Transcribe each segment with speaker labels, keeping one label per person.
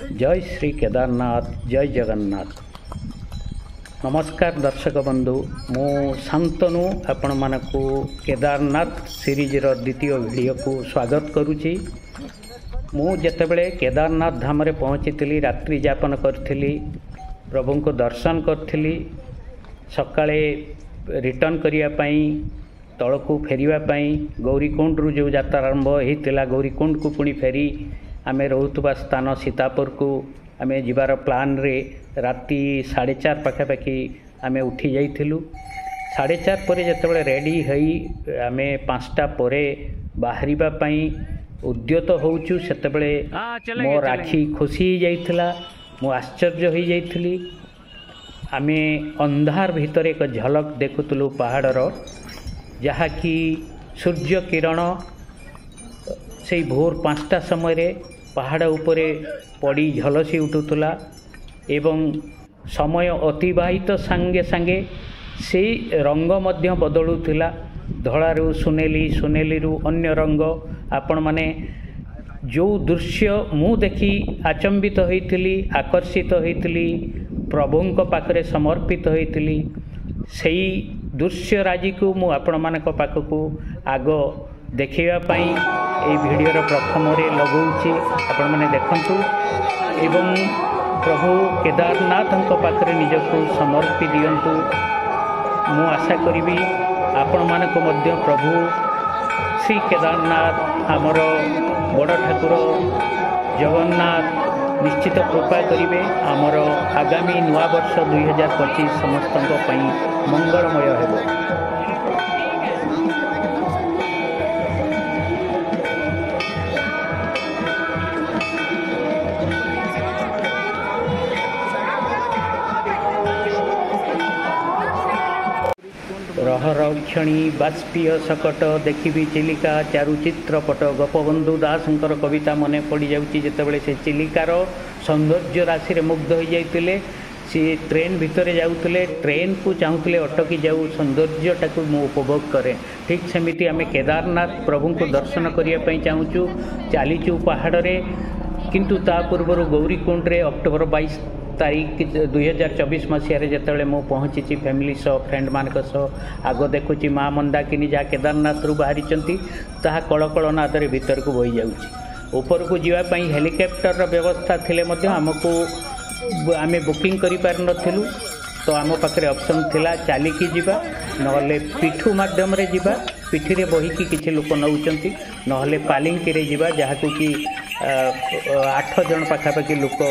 Speaker 1: जय श्री केदारनाथ जय जगन्नाथ। नमस्कार दर्शक बंधु, मु शांतनु आपण मानकु केदारनाथ सीरीजर द्वितीय वीडियो को स्वागत करुछि। मु जेतेबेले केदारनाथ धाम रे पहुँची रात्रि यापन करी प्रभु को दर्शन करी सकाळे रिटर्न करने तलकू फेरवाई गौरीकुंड रु जो यात्रा आरंभ होता गौरीकुंड को पुणी फेरी आम रोबा स्थान सीतापुर को आम जीवार प्लान रे राति 4:30 पाखापाखि आम उठी जाइलु। 4:30 पर जितेबाला रेडी हई आम 5टा पर बाहर उद्यत होचु सेतेबेले मो राखी खुशी जाइथिला। मु आश्चर्य हो जाइथिली। आमे अंधार भितर एक झलक देखुतलु पहाड़र, जहा कि सूर्य किरण से भोर 5टा समय पहाड़ उपरे पड़ी झलसी उठुला एवं समय अतिबाहित सांगे सांगे से रंग मध्य बदलुला। धड़ारू सुनेली, सुनेली रु अन्य रंग। आपण माने जो दृश्य मु देखी आचंबित होइतिली, आकर्षित होइतिली, प्रभुंक पाखरे समर्पित होइतिली, सेई दृश्य राजी को मु आपण मानक पाखकू आग देखिबा पई ए वीडियोर प्रथम रे लगौछि। आपण माने देखंतु एवं प्रभु केदारनाथंक पाखरे निजको समर्पि दियंतु। मु आशा करिबी आपण मानक मध्य प्रभु श्री केदारनाथ आमर बड़ ठाकुर जगन्नाथ निश्चित कृपा करिवे। आमर आगामी नवा वर्ष 2025 समस्तंक पई मंगलमय हेबो। रहरक्षणी बाष्पीय सकट देखी चिलिका चारुचित्रपट गोपबंधु दासंकर कविता मने पड़ी जाउची। जेतेबेले से चिलिकार सौंदर्य राशि रे मुग्ध हो जाइतिले। सी ट्रेन भितर जाउतिले, ट्रेन को चाहूतिले अटकी जाऊ, सौंदर्यटा को मु उपभोग करे। ठीक सेमिति आमे केदारनाथ प्रभु को दर्शन करिया पई चाहूचु, चलीचु पहाड़ रे। किंतु ता पूर्व गौरीकुंड रे अक्टोबर 22 तारीख 2024 मसीह जिते मु पहुँची फैमिली सह फ्रेंड मान आग देखुची माँ मंदाकिनी जहाँ केदारनाथ रु बाहरी ताहा कलकल नादरे भीतर को बही जाऊँगी। ऊपर को जीवाई हेलिकॉप्टर व्यवस्था थिले मध्य आमको आमे बुकिंग करि पार नथिलु, तो आम पाखे ऑप्शन थिला चलिकी जीवा नहले पिठू माध्यम रे जीवा। पिठी रे बहिकी किछि लोक नउचंती, नहले पालिंकी रे जीवा जहाँ को कि 8 जन पाखापाखि लोक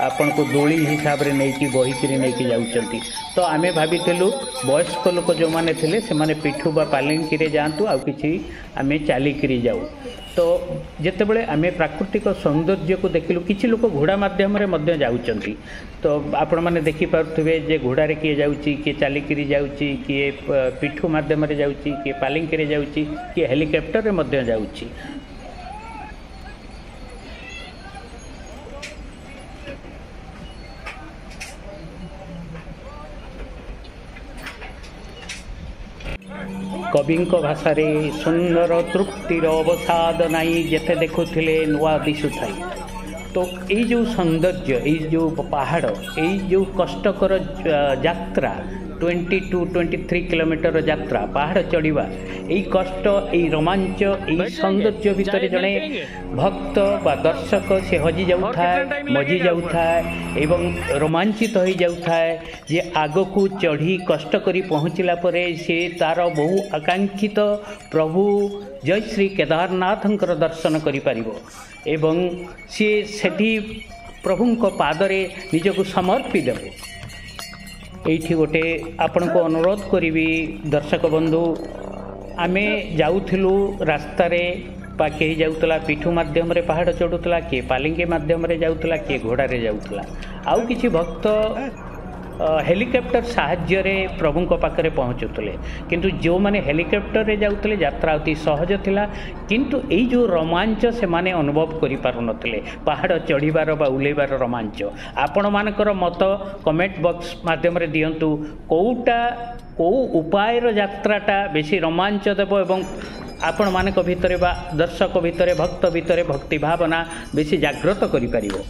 Speaker 1: आपन को दोली हिसाब रे नहीं कि बहिकी नहीं जाउचंती। तो आमे भाविथिलु वयस्क लोक जो माने थिले से माने पिठू बा पालिंकी रे जांतु, आ किछि आमे चालिकी जाऊ। तो जेतेबेले आमे प्राकृतिक सौंदर्य को देखिलु, किछि लोक घोड़ा माध्यम रे मध्य जाउचंती। तो आपण माने देखि पारुथिबे जे घोड़ा रे किए जाउची, किए चालिकी जाउची, किए पिठू माध्यम रे जाउची, किए पालिंकी रे जाउची, किए हेलिकॉप्टर रे मध्य जाउची। कविंक भाषा रे सुंदर तृप्तिर अवसाद नाई जेते देखुथिले नुआ दिशुथाई। तो ये जो सौंदर्य, ये जो पहाड़, ये जो कष्टकर यात्रा 20 to 23 किलोमीटर यात्रा पहाड़ चढ़ा, यही कष्ट, यही रोमांच, यही सौंदर्य भितर जड़े भक्त बा दर्शक से हजि जाऊए, मजी जाऊए एवं रोमांचित हो जाऊए जे आग को चढ़ी कष्ट करी पहुँचला परे से तार बहु आकांक्षित प्रभु जय श्री केदारनाथंकर दर्शन करि पारिबो एवं सी सेठी प्रभुंक पादरे निजको समर्पी देबो। एठी गोटे आपण को अनुरोध करी दर्शक बंधु, आमे जाऊथिलु रास्ता रे बा कहीं जाऊला पिठू माध्यम रे पहाड़ चढ़ुला, किए पालिंगी माध्यम रे जाऊला, किए घोड़ा रे जाऊला, आउ किछि भक्त हेलिकॉप्टर साहाय्य रे प्रभु पाखरे पहुँचुले। किंतु जो माने हेलिकॉप्टर रे जाउतले यात्रा अति सहज थिला, किंतु एई जो रोमांच से माने अनुभव करि पारु नथिले, पहाड़ चढ़ीबार बा उलेबार रोमांच। आपण मानकर मत कमेंट बॉक्स माध्यम रे दियंतु, कोउटा को उपायर यात्राटा बेसी रोमांच देव एवं आपण मानक भितरे बा दर्शक भितरे भक्त भितरे भक्ति भावना बेसी जागृत करि पारिबो।